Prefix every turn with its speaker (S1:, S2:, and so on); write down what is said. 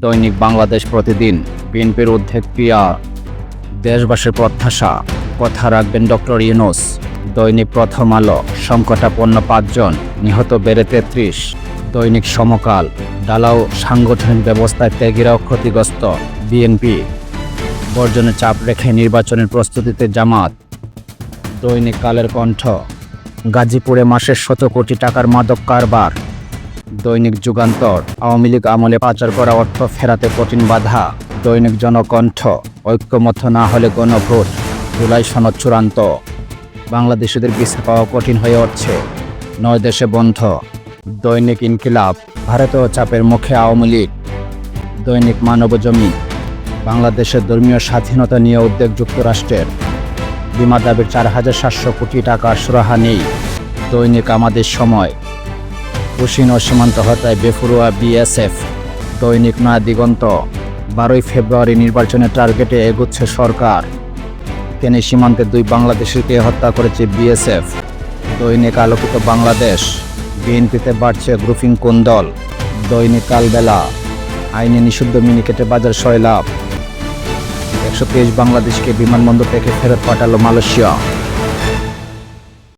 S1: দৈনিক বাংলাদেশ প্রতিদিন, বিএনপির উদ্বেগ পিয়ার, দেশবাসীর প্রত্যাশা, কথা রাখবেন ডক্টর ইউনূস। দৈনিক প্রথম আলো, সংকটাপন্ন 5 জন, নিহত বেড়ে 33। দৈনিক সমকাল, ঢালাও সাংগঠনিক ব্যবস্থায় ত্যাগীরাও ক্ষতিগ্রস্ত। বিএনপি বর্জনের চাপ রেখে নির্বাচনের প্রস্তুতিতে জামাত। দৈনিক কালের কণ্ঠ, গাজীপুরে মাসে 100 কোটি টাকার মাদক কারবার। দৈনিক যুগান্তর, আওয়ামী লীগ আমলে পাচার করা অর্থ ফেরাতে কঠিন বাধা। দৈনিক জনকণ্ঠ, ঐক্যমত্য না হলে গণভোট, জুলাই সনদ চূড়ান্ত। বাংলাদেশিদের ভিসা পাওয়া কঠিন হয়ে উঠছে, 9 দেশে বন্ধ। দৈনিক ইনকিলাব, ভারতীয় চাপের মুখে আওয়ামী লীগ। দৈনিক মানবজমিন, বাংলাদেশের ধর্মীয় স্বাধীনতা নিয়ে উদ্বেগ যুক্তরাষ্ট্রের। বিমা দাবির 4700 কোটি টাকার সুরাহা নেই। দৈনিক আমাদের সময়, কুশিন ও সীমান্ত হত্যায় বেফুরুয়া বিএসএফ। দৈনিক নয়া দিগন্ত, 12 ফেব্রুয়ারি নির্বাচনের টার্গেটে এগোচ্ছে সরকার। ফেনী সীমান্তে 2 বাংলাদেশিকে হত্যা করেছে বিএসএফ। দৈনিক আলোকিত বাংলাদেশ, বিএনপিতে বাড়ছে গ্রুপিং কোন্দল। দৈনিক কালবেলা, আইনে নিষিদ্ধ মিনিকেটে বাজার সয়লাভ। 123 বাংলাদেশকে বিমানবন্দর থেকে ফেরত পাঠালো মালয়েশিয়া।